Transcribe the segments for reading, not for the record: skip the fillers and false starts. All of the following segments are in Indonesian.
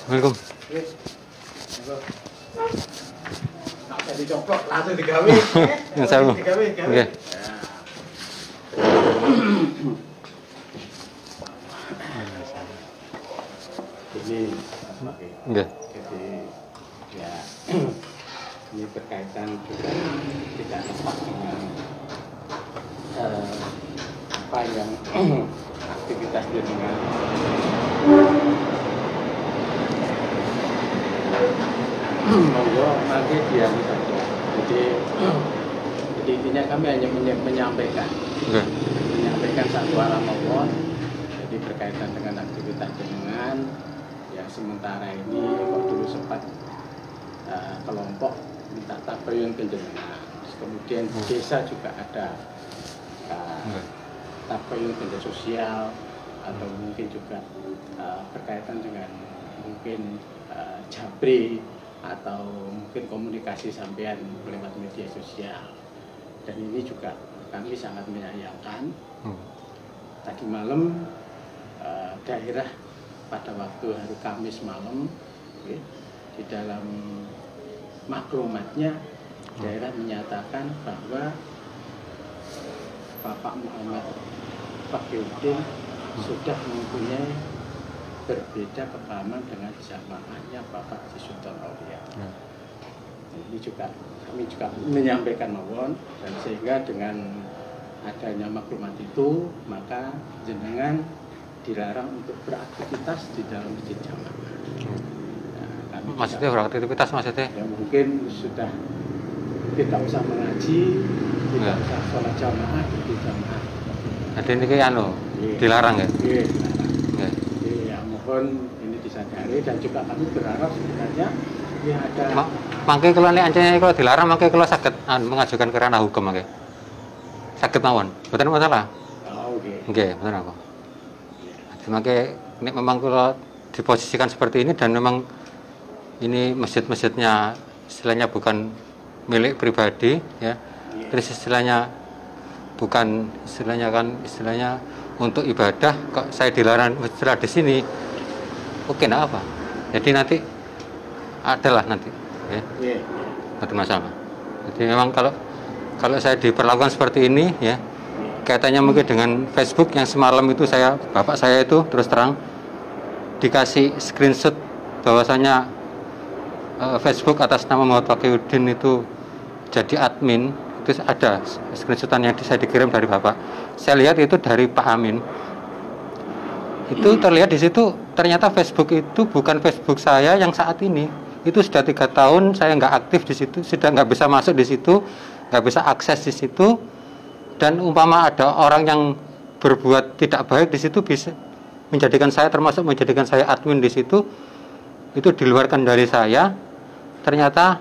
Assalamualaikum. Tak dicoplok langsung digawe. Yang saya mau. Digawe. Nggih. Ini Nggih. jadi ya ini berkaitan juga tidak lepas dengan apa yang aktivitas dengan monggo nanti dia saja. Jadi intinya kami hanya menyampaikan satu arah mawon. Jadi berkaitan dengan aktivitas jenengan yang sementara ini kok dulu sempat kelompok minta tabayun ke jenengan. Kemudian di desa juga ada tabayun kerja sosial atau mungkin juga berkaitan dengan mungkin jabri atau mungkin komunikasi sampean lewat media sosial. Dan ini juga kami sangat menyayangkan. Tadi malam daerah pada waktu hari Kamis malam di dalam maklumatnya daerah menyatakan bahwa Bapak Muhammad Fakhruddin sudah mempunyai berbeda kepahaman dengan jamaahnya Bapak Haji Sultan Aulia. Ini juga kami juga menyampaikan mawon, dan sehingga dengan adanya maklumat itu maka jenengan dilarang untuk beraktivitas di dalam masjid jamaah. Maksudnya beraktivitas maksudnya? Ya mungkin sudah tidak usah mengaji, tidak usah sholat jamaah di jamaah. Jadi ini kayak dilarang ya? Iya, dilarang. Ya mohon ini disadari, dan juga kami berharap sebenarnya ya ada. Mangke kalau ini anjingnya kalau dilarang, mangke kalau sakit mengajukan ke ranah hukum mangke. Sakit mawon, betul masalah. Oh, oke. Oke, betul apa? Jadi mangke ini memang kalau diposisikan seperti ini dan memang ini masjid-masjidnya istilahnya bukan milik pribadi ya. Terus istilahnya bukan istilahnya untuk ibadah, kok saya dilarang setelah di sini. Oke, enggak apa. Jadi nanti adalah nanti ya. Satu masalah. Jadi memang kalau saya diperlakukan seperti ini ya, kaitannya mungkin dengan Facebook yang semalam itu bapak saya itu terus terang dikasih screenshot bahwasanya Facebook atas nama Muhammad Fakhruddin itu jadi admin. Itu ada screenshotan yang saya dikirim dari bapak. Saya lihat itu dari Pak Amin. Itu terlihat di situ ternyata Facebook itu bukan Facebook saya yang saat ini. Itu sudah 3 tahun saya nggak aktif di situ, sudah nggak bisa masuk di situ, nggak bisa akses di situ. Dan umpama ada orang yang berbuat tidak baik di situ bisa menjadikan saya, termasuk menjadikan saya admin di situ, itu di luar kendali saya. Ternyata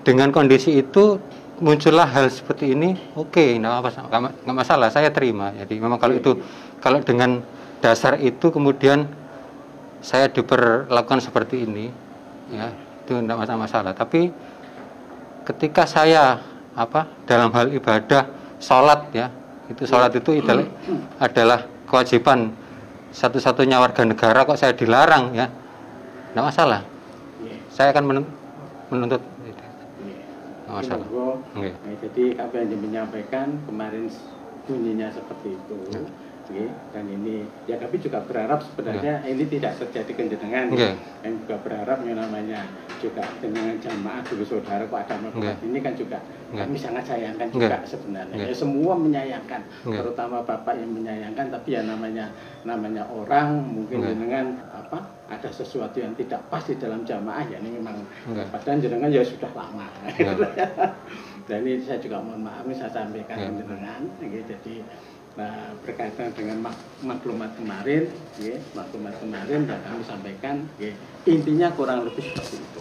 dengan kondisi itu muncullah hal seperti ini. Oke, nggak masalah, saya terima. Jadi memang kalau dengan dasar itu kemudian saya diperlakukan seperti ini, ya itu tidak masalah. Tapi ketika saya dalam hal ibadah sholat ya, sholat itu adalah kewajiban satu-satunya warga negara, kok saya dilarang ya, tidak masalah. Saya akan menuntut. Masalah. Nah, jadi kami hanya menyampaikan kemarin bunyinya seperti itu. Dan ini ya kami juga berharap sebenarnya ini tidak terjadi ke jenengan. Kami juga berharap yang namanya juga dengan jamaah dulu saudara kok ada maklumat ini kan juga kami sangat sayangkan juga sebenarnya. Ya, semua menyayangkan, terutama bapak yang menyayangkan, tapi ya namanya orang mungkin jenengan ada sesuatu yang tidak pas di dalam jamaah, ya ini memang padahal jenengan ya sudah lama. Dan ini saya juga mohon maaf ini saya sampaikan jenengan. Jadi berkaitan dengan maklumat kemarin, dan kami sampaikan, intinya kurang lebih seperti itu.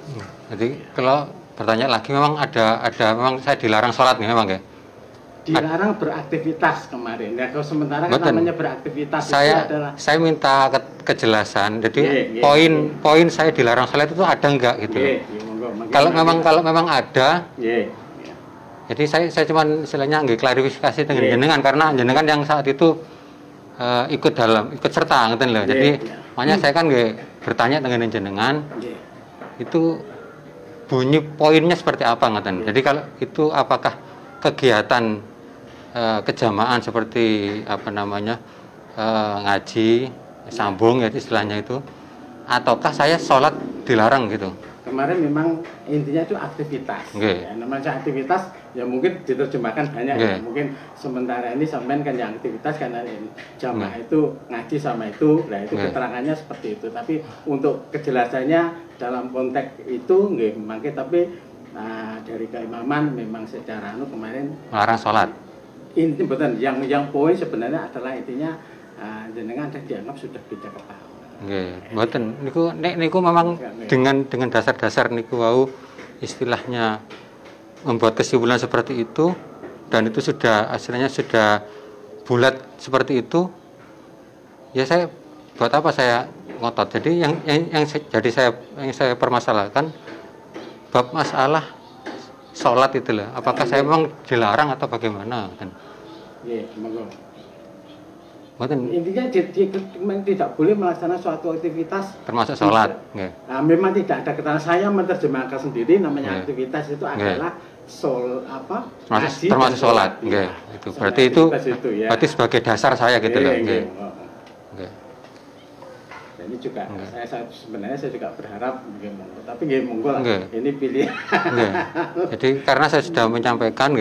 Jadi kalau bertanya lagi, memang memang saya dilarang sholat nih memang ya? Dilarang beraktivitas kemarin. Ya kalau sementara kan namanya beraktivitas saya minta kejelasan. Jadi poin saya dilarang sholat itu ada enggak gitu? Kalau memang ada. Jadi saya cuma istilahnya klarifikasi dengan jenengan, karena jenengan yang saat itu ikut serta ngeten lho. Jadi makanya saya kan nggih bertanya dengan jenengan itu bunyi poinnya seperti apa ngeten. Jadi kalau itu apakah kegiatan kejamaan seperti apa namanya ngaji sambung ya istilahnya itu, ataukah saya sholat dilarang gitu? Kemarin memang intinya itu aktivitas. Ya, namanya aktivitas ya mungkin diterjemahkan banyak ya. Mungkin sementara ini sampean kan yang aktivitas karena jamaah itu ngaji sama itu, nah itu keterangannya seperti itu. Tapi untuk kejelasannya dalam konteks itu nggih mangke, tapi dari keimaman memang secara kemarin melarang sholat. Ini betul. Yang poin sebenarnya adalah intinya jenengan dianggap sudah beda kepala. Nggih, mboten niku memang dengan dasar-dasar niku wau istilahnya membuat kesimpulan seperti itu, dan itu sudah hasilnya sudah bulat seperti itu. Ya saya buat apa saya ngotot. Jadi yang saya permasalahkan bab masalah sholat itu loh. Apakah saya memang dilarang atau bagaimana kan? Iya, monggo. Intinya memang tidak boleh melaksanakan suatu aktivitas termasuk sholat. Nah, memang tidak ada keterangan, saya menerjemahkan sendiri namanya aktivitas itu adalah termasuk sholat. Itu berarti itu berarti sebagai dasar saya gitu loh. Ini juga sebenarnya saya juga berharap tapi nggih monggo lah ini pilihan. Jadi karena saya sudah menyampaikan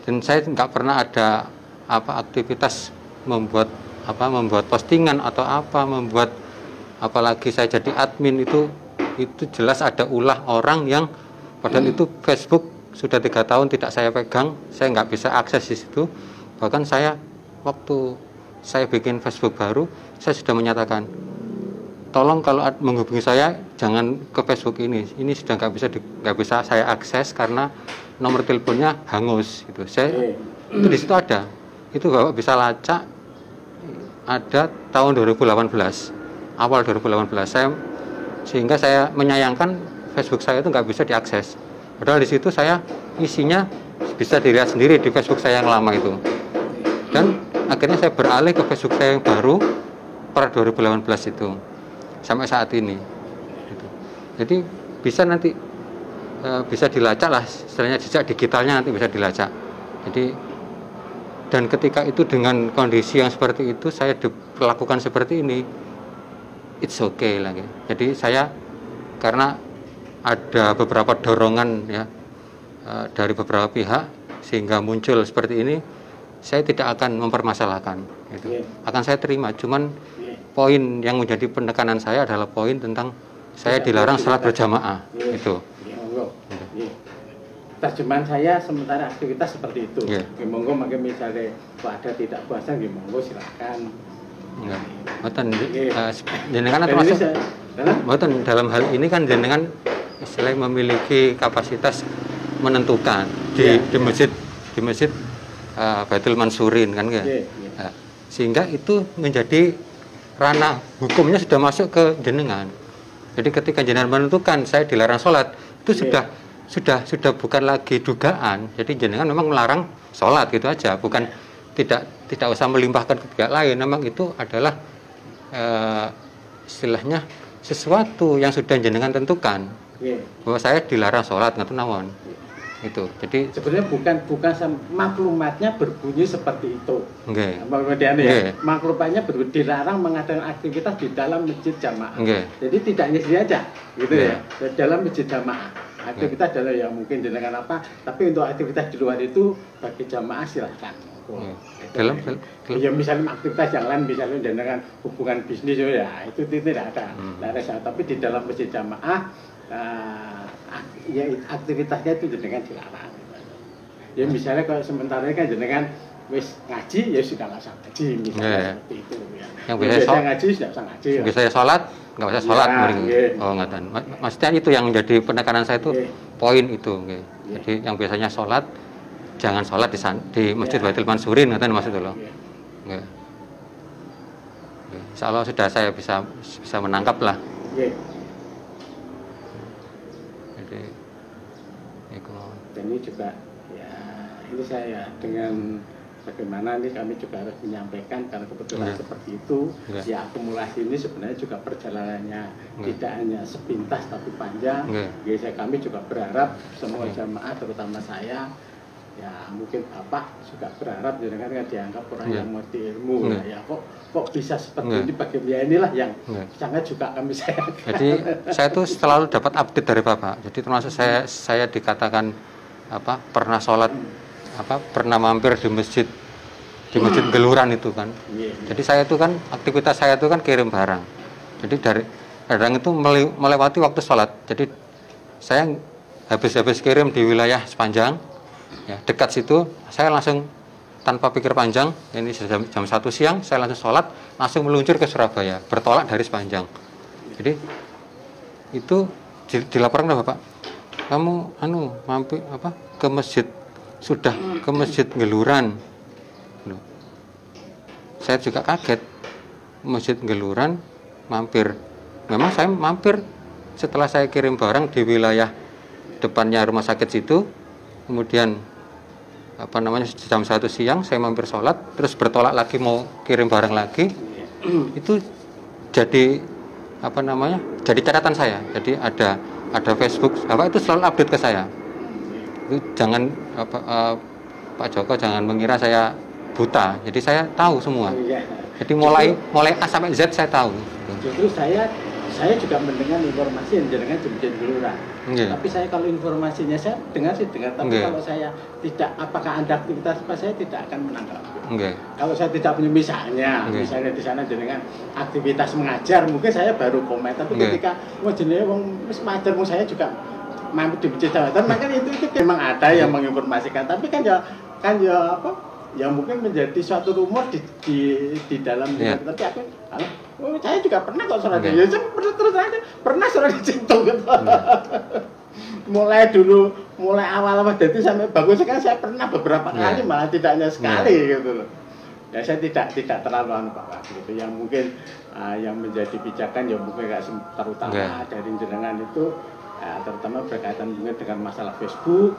dan saya nggak pernah ada aktivitas membuat postingan atau membuat, apalagi saya jadi admin itu jelas ada ulah orang yang padahal itu Facebook sudah 3 tahun tidak saya pegang, saya nggak bisa akses di situ. Bahkan saya waktu saya bikin Facebook baru, saya sudah menyatakan tolong kalau menghubungi saya jangan ke Facebook ini sudah nggak bisa saya akses karena nomor teleponnya hangus gitu. Itu di situ ada, itu Bapak bisa lacak, ada tahun 2018, awal 2018 sehingga saya menyayangkan Facebook saya itu nggak bisa diakses. Padahal di situ saya isinya bisa dilihat sendiri di Facebook saya yang lama itu. Dan akhirnya saya beralih ke Facebook saya yang baru per 2018 itu sampai saat ini. Jadi bisa nanti bisa dilacak lah, istilahnya jejak digitalnya nanti bisa dilacak. Jadi dan ketika itu dengan kondisi yang seperti itu saya diperlakukan seperti ini, it's okay lagi. Jadi saya karena ada beberapa dorongan ya dari beberapa pihak sehingga muncul seperti ini, saya tidak akan mempermasalahkan itu. Akan saya terima, cuman poin yang menjadi penekanan saya adalah poin tentang saya dilarang salat berjamaah itu. Terjemahan saya sementara aktivitas seperti itu. Monggo mangke misalnya kalau ada tidak puasa monggo silakan. Mboten jenengan termasuk mboten dalam hal ini kan jenengan istilahnya memiliki kapasitas menentukan di masjid Baitul Mansurin kan sehingga itu menjadi ranah hukumnya sudah masuk ke jenengan. Jadi ketika jenengan menentukan saya dilarang sholat itu sudah bukan lagi dugaan. Jadi jenengan memang melarang sholat gitu aja, bukan tidak usah melimpahkan ke pihak lain. Memang itu adalah istilahnya sesuatu yang sudah jenengan tentukan bahwa saya dilarang sholat ngatu nawon itu. Jadi sebenarnya bukan maklumatnya berbunyi seperti itu. Maklumatnya dilarang mengadakan aktivitas di dalam masjid jamaah. Jadi tidak hanya aja gitu ya, dalam masjid jamaah. Aktivitas adalah yang mungkin jenengan tapi untuk aktivitas di luar itu bagi jamaah silahkan. Ya misalnya aktivitas yang lain, misalnya jenengan hubungan bisnis ya itu tidak ada. Tapi di dalam masjid jamaah ya aktivitasnya itu jenengan dilarang. Ya misalnya kalau sementara kan jenengan wis ngaji ya sudah nggak usah ngaji misalnya seperti itu ya. Yang biasa ngaji sudah usah ngaji. Biasanya sholat nggak usah sholat ngatan. Maksudnya itu yang menjadi penekanan saya itu poin itu. Jadi yang biasanya sholat jangan sholat di Masjid Baitul Mansurin ngatan maksud lo. Insya Allah sudah saya bisa menangkap lah. Jadi ini juga ya ini saya dengan bagaimana nih kami juga harus menyampaikan karena kebetulan seperti itu. Ya akumulasi ini sebenarnya juga perjalanannya tidak hanya sepintas tapi panjang. Kami juga berharap semua jamaah terutama saya, ya mungkin Bapak juga berharap jangan kan dianggap orang yang mengerti ilmu. Ya kok bisa seperti ini, bagaimana inilah yang sangat juga kami sayangkan. Jadi saya tuh selalu dapat update dari Bapak. Jadi termasuk saya dikatakan pernah sholat pernah mampir di masjid Geluran itu kan. Jadi saya itu kan aktivitas saya itu kan kirim barang. Jadi dari kadang itu melewati waktu sholat. Jadi saya habis kirim di wilayah Sepanjang, ya dekat situ, saya langsung tanpa pikir panjang, ini jam 1 siang saya langsung sholat, langsung meluncur ke Surabaya, bertolak dari Sepanjang. Jadi itu dilaporkan ke Bapak, kamu mampir ke masjid, sudah ke masjid Geluran. Saya juga kaget, masjid Geluran mampir. Memang saya mampir setelah saya kirim barang di wilayah depannya rumah sakit situ, kemudian jam 1 siang saya mampir sholat, terus bertolak lagi mau kirim barang lagi. Itu jadi jadi catatan saya. Jadi ada Facebook, itu selalu update ke saya. Itu jangan Pak Joko jangan mengira saya buta. Jadi saya tahu semua. Jadi mulai A sampai Z saya tahu. Justru saya juga mendengar informasi yang jenengan di Geluran. Tapi saya kalau informasinya saya dengar, tapi kalau saya tidak, apakah ada aktivitas apa, saya tidak akan menanggapi. Kalau saya tidak punya misalnya di sana jenengan aktivitas mengajar, mungkin saya baru komen. Tapi ketika jenengan mengajar, saya juga mampir di masjid Jawatan, maka itu memang ada yang menginformasikan. Tapi kan ya mungkin menjadi suatu rumor di dalam tapi saya juga pernah kok sholat di pernah sholat di situ gitu. mulai awal jadi sampai bagus kan saya pernah beberapa kali, malah tidaknya sekali gitu loh. Ya saya tidak terlalu Pak gitu. Yang mungkin yang menjadi pijakan ya mungkin terutama dari jenengan itu terutama berkaitan mungkin dengan masalah Facebook.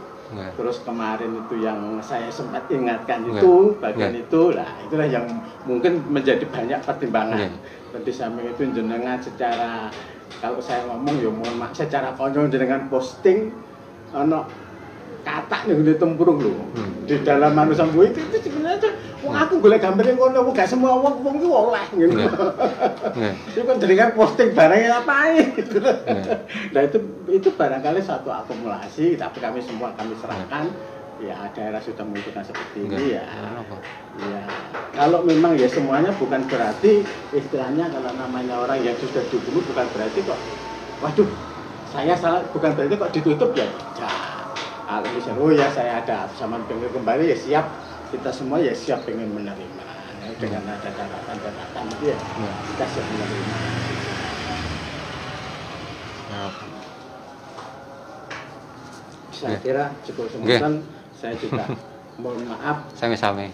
Terus kemarin itu yang saya sempat ingatkan itu bagian itu lah, itulah yang mungkin menjadi banyak pertimbangan. Di samping itu jenengan secara, kalau saya ngomong ya mohon maaf, secara konyol jenengan posting kata nih di tempurung loh di dalam manusia gue itu sebenarnya aku boleh gambar yang kono, gak semua wong itu oleh gitu. Itu kan jenengan posting barangnya ngapain gitu. Nah itu barangkali satu akumulasi, tapi kami semua serahkan. Ya daerah sudah menentukan seperti ini ya kalau memang ya semuanya bukan berarti istilahnya kalau namanya orang yang sudah dibunuh bukan berarti kok waduh saya salah, bukan berarti kok ditutup ya kalau misalnya saya ada zaman pengen kembali ya siap, kita semua ya siap pengen menerima dengan ada catatan itu ya kita siap menerima. Saya kira cukup semutan. Saya juga mohon maaf. Sami-sami.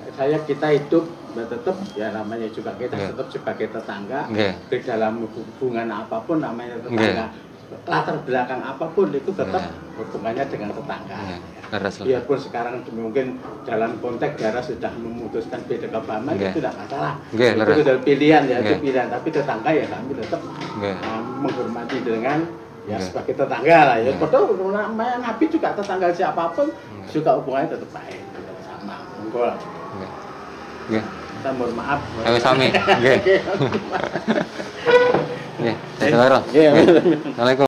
Kita hidup tetap ya namanya juga kita tetap sebagai tetangga. Di dalam hubungan apapun namanya tetangga. Latar belakang apapun itu tetap hubungannya dengan tetangga. Biarpun sekarang mungkin dalam konteks daerah sudah memutuskan beda kepahaman itu tidak masalah. Itu sudah pilihan ya, itu pilihan. Tapi tetangga ya kami tetap menghormati dengan ya sebagai tetangga lah ya. Padahal namanya Nabi juga tetangga siapapun juga hubungannya tetap baik, tetap sama. Monggo lah. Kita mohon maaf. Sami. Nggih. Nggih. Assalamualaikum.